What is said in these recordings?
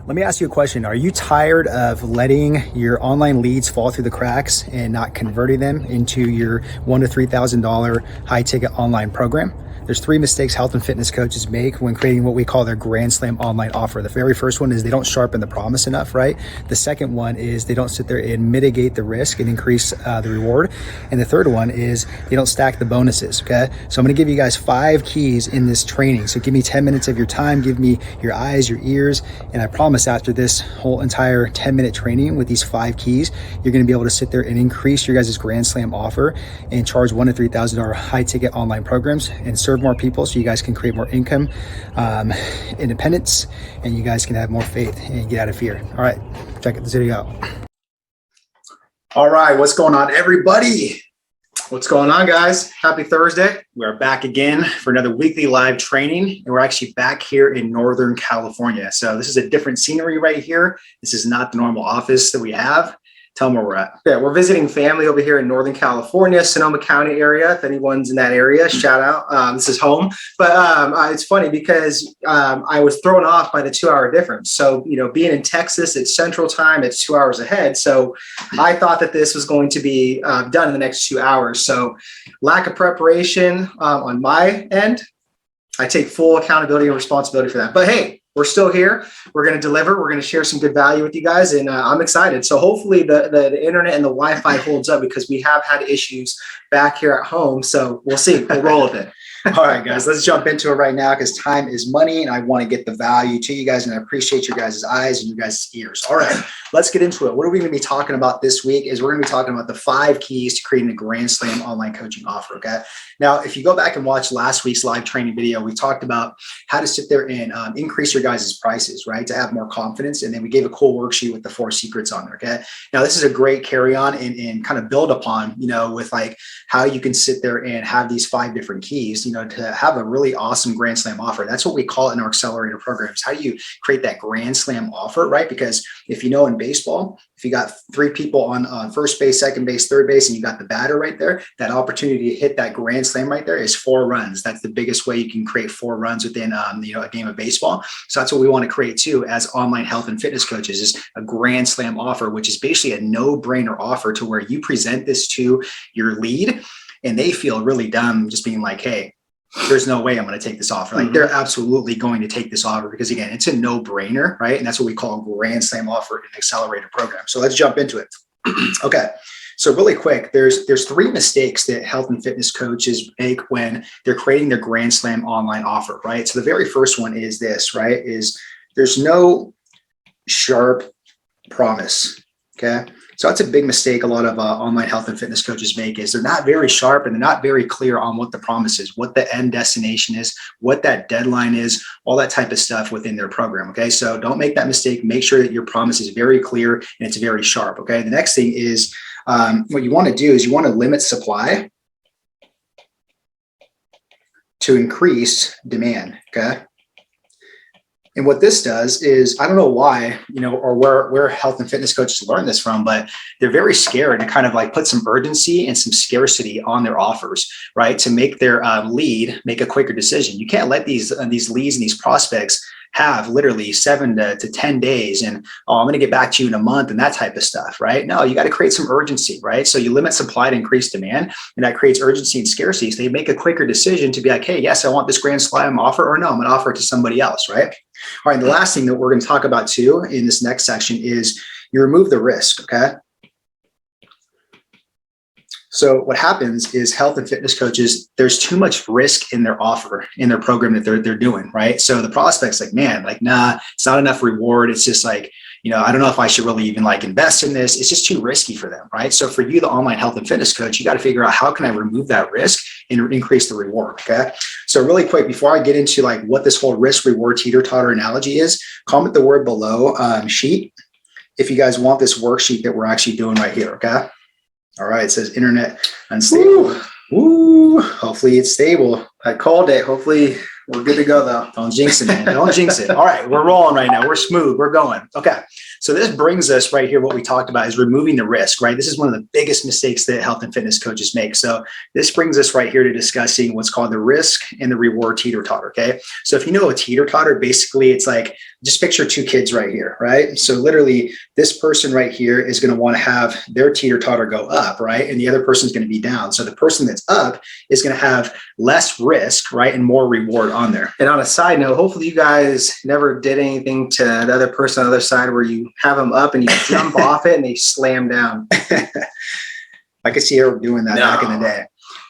Let me ask you a question. Are you tired of letting your online leads fall through the cracks and not converting them into your $1,000 to $3,000 high ticket online program? There's three mistakes health and fitness coaches make when creating what we call their Grand Slam online offer. The very first one is they don't sharpen the promise enough, right? The second one is they don't sit there and mitigate the risk and increase the reward. And the third one is they don't stack the bonuses, okay? So I'm gonna give you guys 5 keys in this training. So give me 10 minutes of your time, give me your eyes, your ears, and I promise after this whole entire 10-minute training with these 5 keys, you're gonna be able to sit there and increase your guys' Grand Slam offer and charge $1,000 to $3,000 high ticket online programs and serve more people so you guys can create more income, independence, and you guys can have more faith and get out of fear. All right, check this video out. All right, what's going on, everybody? What's going on, guys? Happy Thursday. We are back again for another weekly live training, and we're actually back here in Northern California. So this is a different scenery right here. This is not the normal office that we have. Tell them where we're at. Yeah, we're visiting family over here in Northern California, Sonoma County area. If anyone's in that area, shout out. This is home. But it's funny because I was thrown off by the 2-hour difference. So, you know, being in Texas, it's Central Time, it's 2 hours ahead. So I thought that this was going to be done in the next 2 hours. So lack of preparation on my end. I take full accountability and responsibility for that. But hey, we're still here. We're going to deliver. We're going to share some good value with you guys. And I'm excited. So hopefully the internet and the Wi-Fi holds up because we have had issues back here at home. So we'll see. We'll roll with it. All right, guys, let's jump into it right now because time is money and I want to get the value to you guys and I appreciate your guys' eyes and your guys' ears. All right, let's get into it. What are we going to be talking about this week is we're going to be talking about the 5 keys to creating a Grand Slam online coaching offer, okay? Now, if you go back and watch last week's live training video, we talked about how to sit there and increase your guys' prices, right? To have more confidence. And then we gave a cool worksheet with the 4 secrets on there, okay? Now, this is a great carry on and kind of build upon, you know, with like how you can sit there and have these 5 different keys, you know, to have a really awesome Grand Slam offer. That's what we call it in our accelerator programs. How do you create that Grand Slam offer, right? Because if you know in baseball, if you got 3 people on first base, second base, third base, and you got the batter right there, that opportunity to hit that Grand Slam right there is 4 runs. That's the biggest way you can create 4 runs within you know, a game of baseball. So that's what we want to create too as online health and fitness coaches is a Grand Slam offer, which is basically a no-brainer offer to where you present this to your lead and they feel really dumb just being like, hey, there's no way I'm going to take this offer. Like they're absolutely going to take this offer because again, it's a no-brainer, right? And that's what we call a Grand Slam offer in an accelerator program. So let's jump into it. Okay. So really quick, there's 3 mistakes that health and fitness coaches make when they're creating their Grand Slam online offer, right? So the very first one is this, right? Is there's no sharp promise. Okay. So that's a big mistake a lot of online health and fitness coaches make is they're not very sharp and they're not very clear on what the promise is, what the end destination is, what that deadline is, all that type of stuff within their program. Okay. So don't make that mistake. Make sure that your promise is very clear and it's very sharp. Okay. The next thing is what you want to do is you want to limit supply to increase demand. Okay. And what this does is, I don't know why, you know, or where health and fitness coaches learn this from, but they're very scared to kind of like put some urgency and some scarcity on their offers, right? To make their lead make a quicker decision. You can't let these leads and these prospects have literally 7 to 10 days and, oh, I'm going to get back to you in a month and that type of stuff, right? No, you got to create some urgency, right? So you limit supply to increase demand and that creates urgency and scarcity. So they make a quicker decision to be like, hey, yes, I want this Grand Slam offer or no, I'm going to offer it to somebody else, right? All right, the last thing that we're going to talk about too in this next section is you remove the risk, okay? So what happens is health and fitness coaches, there's too much risk in their offer, in their program that they're doing, right? So the prospect's like, man, like, nah, it's not enough reward. It's just like, you know, I don't know if I should really even like invest in this. It's just too risky for them, right? So for you, the online health and fitness coach, you got to figure out how can I remove that risk and increase the reward, okay? So really quick, before I get into like what this whole risk reward teeter-totter analogy is, comment the word below sheet if you guys want this worksheet that we're actually doing right here, okay? All right, it says internet unstable. Ooh, hopefully it's stable. I called it. Hopefully we're good to go though. Don't jinx it, man. Don't jinx it. All right, we're rolling right now. We're smooth. We're going. Okay. So this brings us right here. What we talked about is removing the risk, right? This is one of the biggest mistakes that health and fitness coaches make. So this brings us right here to discussing what's called the risk and the reward teeter-totter, okay? So if you know a teeter-totter, basically it's like, just picture two kids right here, right? So literally this person right here is going to want to have their teeter-totter go up, right? And the other person's going to be down. So the person that's up is going to have less risk, right? And more reward on there. And on a side note, hopefully you guys never did anything to the other person on the other side where you have them up and you jump off it and they slam down. I could see her doing that back in the day.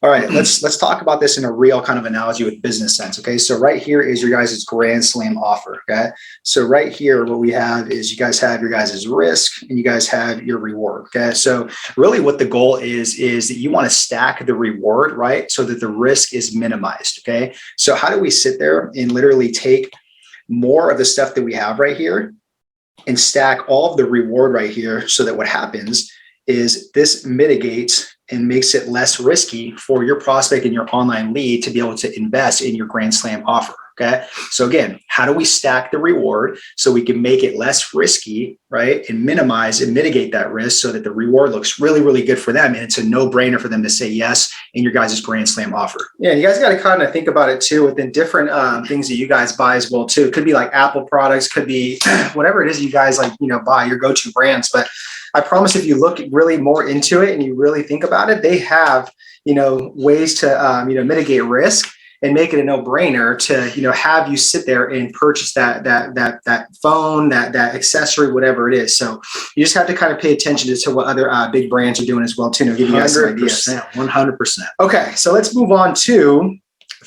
All right, let's talk about this in a real kind of analogy with business sense. Okay, so right here is your guys' grand slam offer. Okay, so right here, what we have is you guys have your guys' risk and you guys have your reward. Okay, so really what the goal is that you want to stack the reward, right? So that the risk is minimized. Okay, so how do we sit there and literally take more of the stuff that we have right here and stack all of the reward right here so that what happens is this mitigates and makes it less risky for your prospect and your online lead to be able to invest in your Grand Slam offer, okay? So again, how do we stack the reward so we can make it less risky, right? And minimize and mitigate that risk so that the reward looks really, really good for them. And it's a no-brainer for them to say yes in your guys' Grand Slam offer. Yeah, you guys got to kind of think about it too within different things that you guys buy as well too. It could be like Apple products, could be whatever it is you guys like, buy your go-to brands. But I promise if you look really more into it and you really think about it, they have, ways to, mitigate risk and make it a no-brainer to, have you sit there and purchase that phone, that accessory, whatever it is. So you just have to kind of pay attention to what other big brands are doing as well too. And I'll give you guys some ideas. 100%. Okay, so let's move on to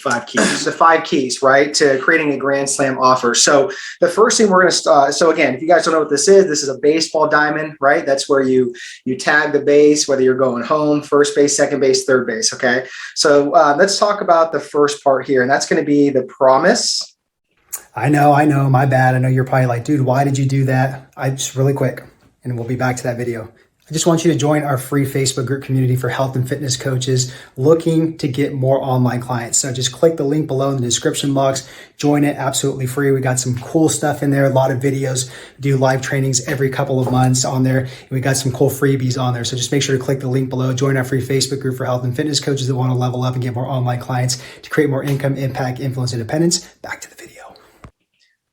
the 5 keys, right, to creating a Grand Slam offer. So the first thing we're going to start. So again, if you guys don't know what this is a baseball diamond, right? That's where you tag the base, whether you're going home, first base, second base, third base. Okay. So let's talk about the first part here, and that's going to be the promise. I know, my bad. I know you're probably like, dude, why did you do that? Just really quick, and we'll be back to that video. I just want you to join our free Facebook group community for health and fitness coaches looking to get more online clients. So just click the link below in the description box, join it absolutely free. We got some cool stuff in there, a lot of videos, do live trainings every couple of months on there. And we got some cool freebies on there. So just make sure to click the link below, join our free Facebook group for health and fitness coaches that want to level up and get more online clients to create more income, impact, influence, independence. Back to the video.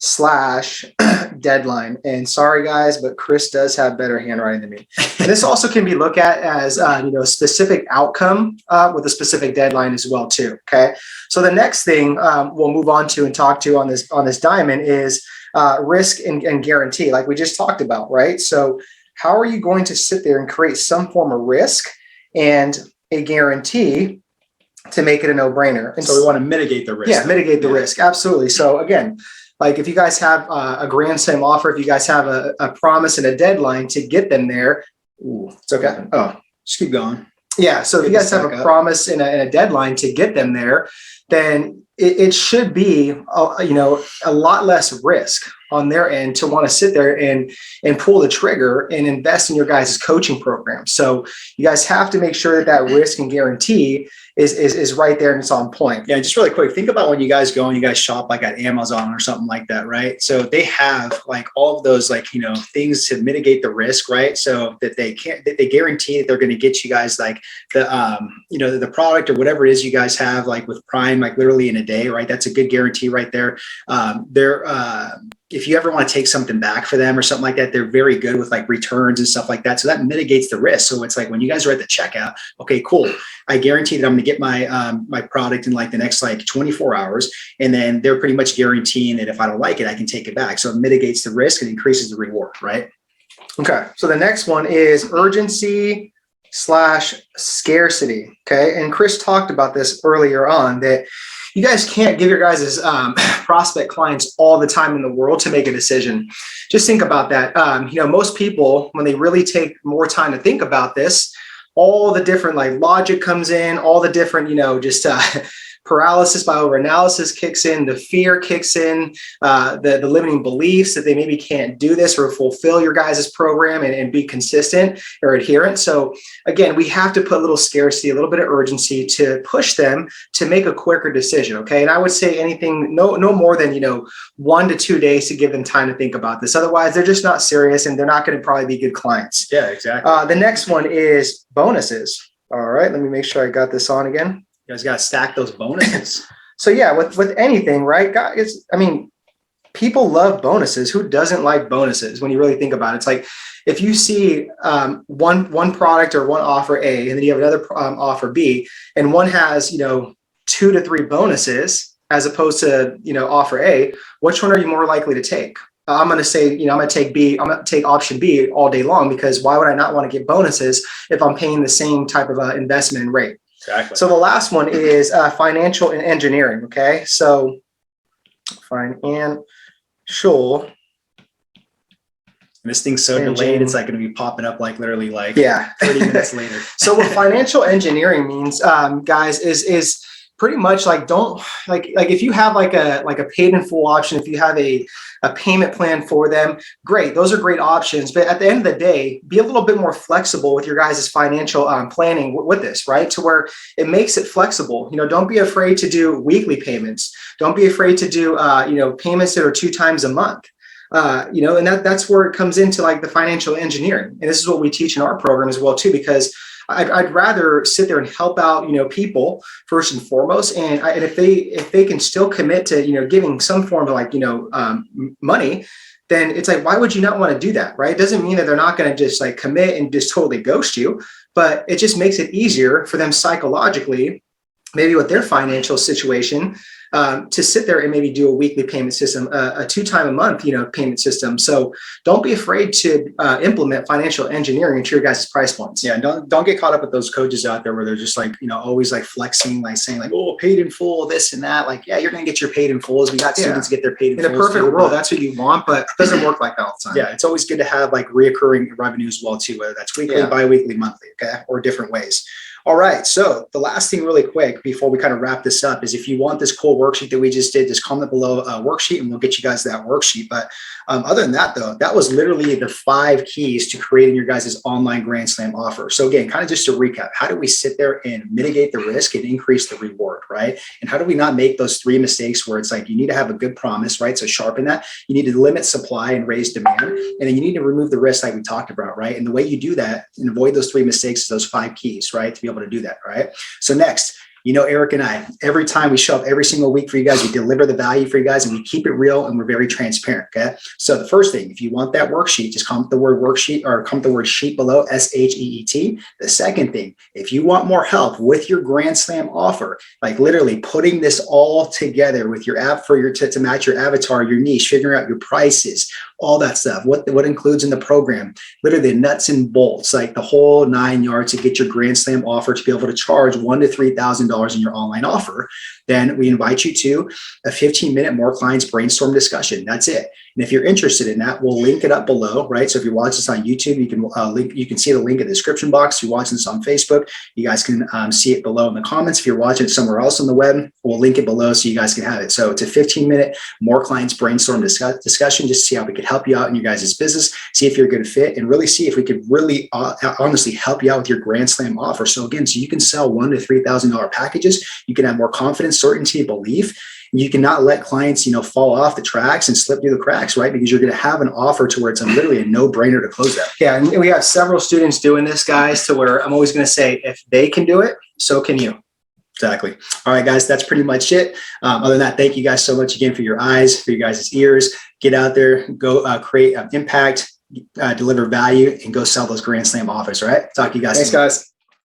/ deadline. And sorry guys, but Chris does have better handwriting than me. And this also can be looked at as a specific outcome with a specific deadline as well too. Okay. So the next thing we'll move on to and talk to on this diamond is risk and guarantee, like we just talked about, right? So how are you going to sit there and create some form of risk and a guarantee to make it a no-brainer? And so we want to mitigate the risk. Yeah, mitigate the risk. Absolutely. So again, like if you guys have a Grand Slam offer, if you guys have a promise and a deadline to get them there, it's okay. Oh, just keep going. Yeah. So if you guys have a promise and a deadline to get them there, then it should be, a lot less risk on their end to want to sit there and pull the trigger and invest in your guys' coaching program. So you guys have to make sure that risk and guarantee is right there and it's on point. Yeah, just really quick, think about when you guys go and you guys shop like at Amazon or something like that, right? So they have like all of those things to mitigate the risk, right? So that they guarantee that they're going to get you guys like the product or whatever it is you guys have, like with Prime, like literally in a day, right? That's a good guarantee right there. If you ever want to take something back for them or something like that, they're very good with like returns and stuff like that. So that mitigates the risk. So it's like when you guys are at the checkout, okay, cool. I guarantee that I'm going to get my product in like the next 24 hours. And then they're pretty much guaranteeing that if I don't like it, I can take it back. So it mitigates the risk and increases the reward, right? Okay. So the next one is urgency / scarcity. Okay. And Chris talked about this earlier on, that you guys can't give your guys' prospect clients all the time in the world to make a decision. Just think about that. Most people, when they really take more time to think about this, all the different logic comes in, all the different, paralysis by overanalysis kicks in, the fear kicks in, the limiting beliefs that they maybe can't do this or fulfill your guys' program and be consistent or adherent. So again, we have to put a little scarcity, a little bit of urgency to push them to make a quicker decision. Okay. And I would say anything, no more than, 1 to 2 days to give them time to think about this. Otherwise, they're just not serious and they're not going to probably be good clients. Yeah, exactly. The next one is bonuses. All right. Let me make sure I got this on again. You guys got to stack those bonuses. So yeah, with anything, right, guys? I mean, people love bonuses. Who doesn't like bonuses when you really think about it? It's like if you see one product or one offer A, and then you have another offer B, and one has 2 to 3 bonuses as opposed to offer A, which one are you more likely to take? I'm going to say, I'm going to take B. I'm going to take option B all day long, because why would I not want to get bonuses if I'm paying the same type of investment and rate? Exactly. So the last one is financial and engineering. Okay. So financial. This thing's so delayed, it's like going to be popping up like literally 30 minutes later. So what financial engineering means, guys, is pretty much if you have like a paid in full option, if you have a payment plan for them, great. Those are great options. But at the end of the day, be a little bit more flexible with your guys' financial planning with this, right? To where it makes it flexible. Don't be afraid to do weekly payments. Don't be afraid to do, payments that are 2 times a month. And that's where it comes into like the financial engineering. And this is what we teach in our program as well too, because I'd rather sit there and help out, people first and foremost. And if they can still commit to, giving some form of money, then it's like, why would you not want to do that? Right. It doesn't mean that they're not going to just commit and just totally ghost you, but it just makes it easier for them psychologically, maybe with their financial situation, to sit there and maybe do a weekly payment system, a 2 time a month, payment system. So don't be afraid to implement financial engineering into your guys' price points. Yeah, and don't get caught up with those coaches out there where they're just always flexing, saying oh, paid in full, this and that. Yeah, you're going to get your paid in fulls. We got students get their paid in fulls. In a perfect world, that's what you want, but it doesn't work like that all the time. Yeah, it's always good to have reoccurring revenue as well too, whether that's weekly, bi-weekly, monthly, okay, or different ways. All right. So the last thing really quick before we kind of wrap this up is if you want this cool worksheet that we just did, just comment below worksheet and we'll get you guys that worksheet. But other than that, though, that was literally the 5 keys to creating your guys' online Grand Slam offer. So again, kind of just to recap, how do we sit there and mitigate the risk and increase the reward, right? And how do we not make those 3 mistakes where it's you need to have a good promise, right? So sharpen that. You need to limit supply and raise demand. And then you need to remove the risk like we talked about, right? And the way you do that and avoid those 3 mistakes is those 5 keys, right? To be able to do that, right? So next, Eric and I, every time we show up every single week for you guys, we deliver the value for you guys and we keep it real and we're very transparent. Okay. So the first thing, if you want that worksheet, just comment the word worksheet or comment the word sheet below, SHEET. The second thing, if you want more help with your Grand Slam offer, literally putting this all together with your app to match your avatar, your niche, figuring out your prices, all that stuff, what includes in the program, literally the nuts and bolts, the whole 9 yards to get your Grand Slam offer to be able to charge $1,000 to $3,000 in your online offer, then we invite you to a 15-minute more clients brainstorm discussion. That's it. And if you're interested in that, we'll link it up below, right? So if you're watching this on YouTube, you can see the link in the description box. If you're watching this on Facebook, you guys can see it below in the comments. If you're watching it somewhere else on the web, we'll link it below so you guys can have it. So it's a 15-minute more clients brainstorm discussion, just to see how we could help you out in your guys' business, see if you're a good fit, and really see if we could really honestly help you out with your Grand Slam offer. So again, so you can sell $1,000 to $3,000 packages. You can have more confidence, certainty, belief. You cannot let clients, fall off the tracks and slip through the cracks, right? Because you're going to have an offer to where it's literally a no-brainer to close that. Yeah, and we have several students doing this, guys, to where I'm always going to say, if they can do it, so can you. Exactly. All right, guys, that's pretty much it. Other than that, thank you guys so much again for your eyes, for you guys' ears. Get out there, go create impact, deliver value, and go sell those Grand Slam offers, all right? Talk to you guys soon. Thanks, guys.